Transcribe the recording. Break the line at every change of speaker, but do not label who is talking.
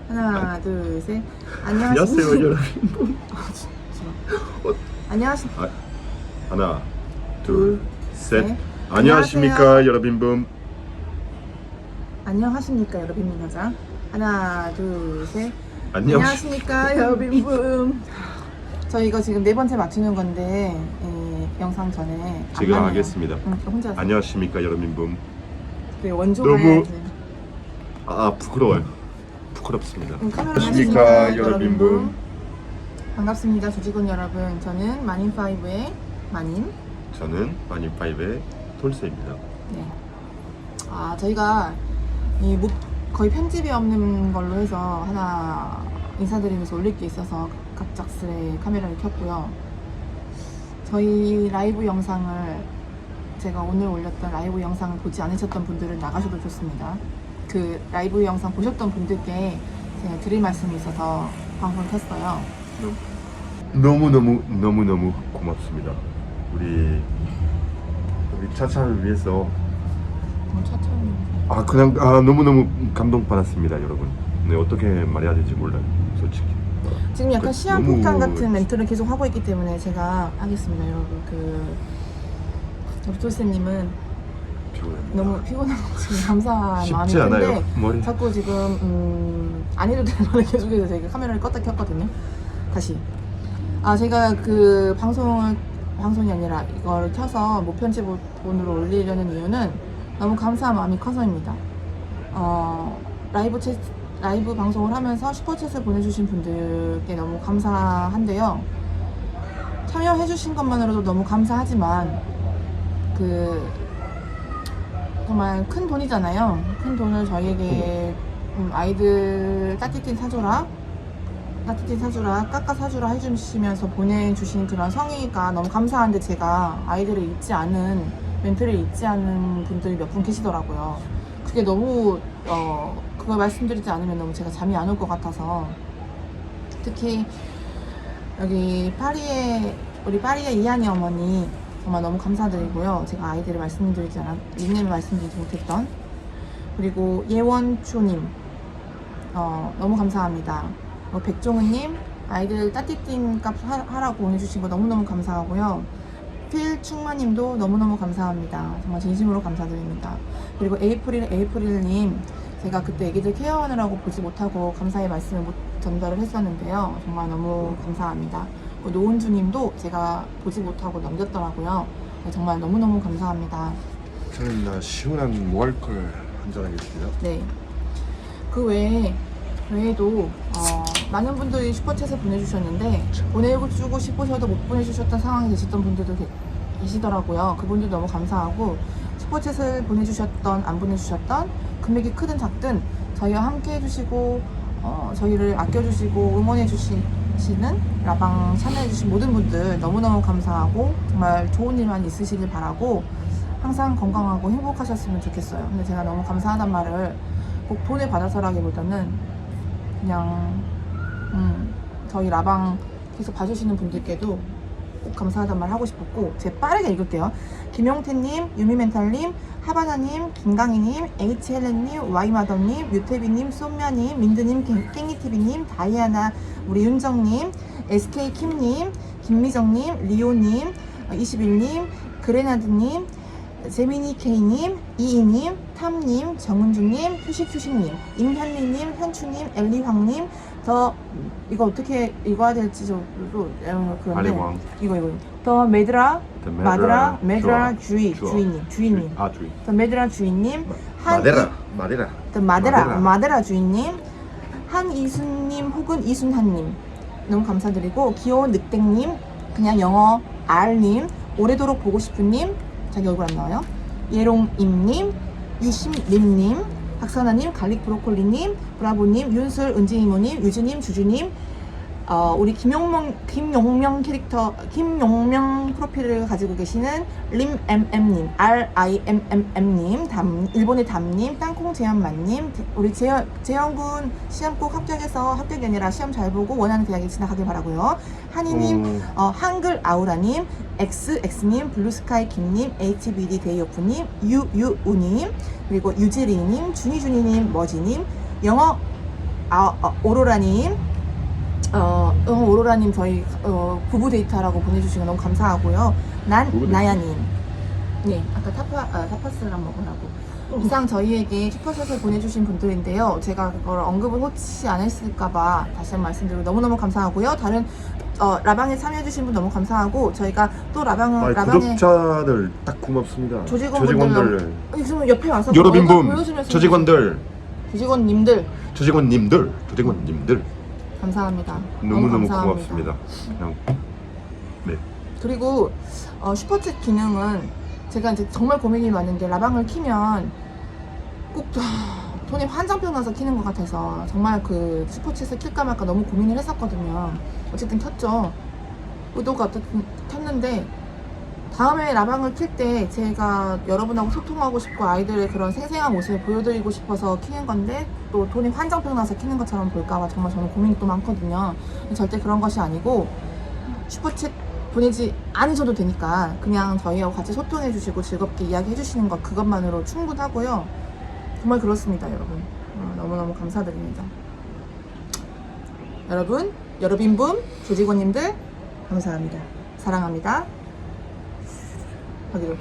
하나, 둘, 셋.
안녕하세요 여러분.
안녕하십니까.
하나,
둘,
둘, 셋.
셋.
안녕하십니까 여러분.
안녕하십니까, 여러분 여자. 하나, 둘, 셋.
안녕하십니까.
안녕하십니까, 여러분. 저희 이거 지금 네 번째 맞추는 건데 영상 전에 안
제가
맞네요.
하겠습니다.
혼자 하세요.
안녕하십니까 여러분.
원조가
너무-
해야지.
부끄러워요. 부끄럽습니다.
카메라
안녕하십니까
봐주시는
여러분.
반갑습니다, 조직원 여러분. 저는 마닌5의 마닌.
저는 마님5의 돌쇠입니다.
네. 저희가 거의 편집이 없는 걸로 해서 하나 인사드리면서 올릴 게 있어서 갑작스레 카메라를 켰고요. 저희 라이브 영상을, 제가 오늘 올렸던 라이브 영상을 보지 않으셨던 분들은 나가셔도 좋습니다. 그 라이브 영상 보셨던 분들께 제가 드릴 말씀이 있어서 방송을 켰어요.
너무 고맙습니다. 우리 차차를 위해서
차차님.
그냥 너무 감동받았습니다 여러분. 네, 어떻게 말해야 될지 몰라요 솔직히.
지금 약간 시한
너무-
폭탄 같은 멘트를 계속 하고 있기 때문에 제가 하겠습니다, 여러분. 우리 돌쇠님은
피곤합니다.
너무 피곤하고 지금 감사한 마음이
쉽지 않아요.
큰데
머리
자꾸 지금 안 해도 되는 말을 계속해서 제가 카메라를 껐다 켰거든요. 다시 제가 그 방송이 아니라 이걸 켜서 무편집본으로 올리려는 이유는 너무 감사한 마음이 커서입니다. 라이브 방송을 하면서 슈퍼챗을 보내주신 분들께 너무 감사한데요. 참여해주신 것만으로도 너무 감사하지만 정말 큰 돈이잖아요. 큰 돈을 저희에게 아이들 따뜻한 사줘라, 깎아 사주라 해주시면서 보내주신 그런 성의가 너무 감사한데, 제가 아이들을 잊지 않은, 멘트를 잊지 않은 분들이 몇 분 계시더라고요. 그게 너무 그걸 말씀드리지 않으면 너무 제가 잠이 안 올 것 같아서, 특히 여기 우리 파리의 이한이 어머니 정말 너무 감사드리고요. 제가 아이들을 닉네임을 말씀드리지 못했던, 그리고 예원초님 너무 감사합니다. 백종은님 아이들 따띠띵 값 하라고 보내주신 거 너무너무 감사하고요. 필충마님도 너무너무 감사합니다. 정말 진심으로 감사드립니다. 그리고 에이프릴님, 제가 그때 애기들 케어하느라고 보지 못하고 감사의 말씀을 못 전달을 했었는데요. 정말 너무 감사합니다. 노은주님도 제가 보지 못하고 넘겼더라고요. 정말 너무너무 감사합니다.
저는 시원한 무알콜 한잔하겠습니다.
네. 그 외에도 많은 분들이 슈퍼챗을 보내주셨는데, 보내주고 싶으셔도 못 보내주셨던 상황이 계셨던 분들도 계시더라고요. 그분들 너무 감사하고, 슈퍼챗을 보내주셨던 안 보내주셨던, 금액이 크든 작든 저희와 함께 해주시고 저희를 아껴주시고 응원해주시는, 라방 참여해주신 모든 분들 너무너무 감사하고, 정말 좋은 일만 있으시길 바라고, 항상 건강하고 행복하셨으면 좋겠어요. 근데 제가 너무 감사하단 말을 꼭 돈을 받아서라기보다는 그냥 저희 라방 계속 봐주시는 분들께도 꼭 감사하단 말 하고 싶었고, 제가 빠르게 읽을게요. 김용태님, 유미멘탈님, 하바나님, 김강희님, H헬렌님, 와이마더님, 유태비님, 쏘미아님, 민드님, 깽이TV님, 다이아나, 우리 윤정님, SK킴님, 김미정님, 리오님, 21님, 그레나드님, 제미니케이님, 이이님, 탐님, 정은주님, 휴식님, 임현리님, 현추님, 엘리황님, 이거 어떻게 읽어야 될지 그런데
아리왕.
이거 더 메드라 주인님,
주인.
더 메드라 주인님, 마데라 주인님, 한이순님 혹은 이순한님 너무 감사드리고, 귀여운 늑대님, 그냥 영어 R님, 오래도록 보고 싶은님, 자기 얼굴 안 나와요, 예롱임님, 유심림님, 박선아님, 갈릭 브로콜리님, 브라보님, 윤술, 은지이모님, 유주님, 주주님, 우리 김용명 프로필을 가지고 계시는 림MM님, RIMMM님, 일본의 담님, 땅콩 재현만님, 우리 재현군 시험 꼭 합격이 아니라 시험 잘 보고 원하는 대학에 진학하길 바라고요. 한이님, 한글 아우라님, XX 님, 블루스카이 김님, HBD 데이오프님, 유우님, 그리고 유지리님, 준이님, 머지님, 영어 오로라님, 오로라님 저희 부부 데이터라고 보내주시면 너무 감사하고요.
부부 데이트?
나야님, 네 아까 타파스랑 먹으라고. 이상 저희에게 슈퍼챗을 보내주신 분들인데요. 제가 그걸 언급을 혹시 안 했을까봐 다시 한번 말씀드리고 너무너무 감사하고요. 다른 라방에 참여해주신 분 너무 감사하고 저희가 또 라방에
구독자들 딱 고맙습니다.
조직원분들 지금 옆에 와서
여러분분,
보여주면서
조직원님들
감사합니다.
너무너무
감사합니다.
고맙습니다. 그냥 네.
그리고 슈퍼챗 기능은 제가 이제 정말 고민이 많은데 라방을 키면 꼭 돈이 한장평 나서 키는 것 같아서 정말 그 슈퍼챗을 킬까 말까 너무 고민을 했었거든요. 어쨌든 켰죠. 의도가 어쨌든 켰는데 다음에 라방을 킬 때 제가 여러분하고 소통하고 싶고 아이들의 그런 생생한 모습을 보여드리고 싶어서 키는 건데 또 돈이 한장평 나서 키는 것처럼 볼까봐 정말 저는 고민이 또 많거든요. 절대 그런 것이 아니고 슈퍼챗 보내지 않으셔도 되니까 그냥 저희하고 같이 소통해 주시고 즐겁게 이야기해 주시는 것 그것만으로 충분하고요. 정말 그렇습니다, 여러분. 너무너무 감사드립니다. 여러분분, 조직원님들 감사합니다. 사랑합니다. 거기로.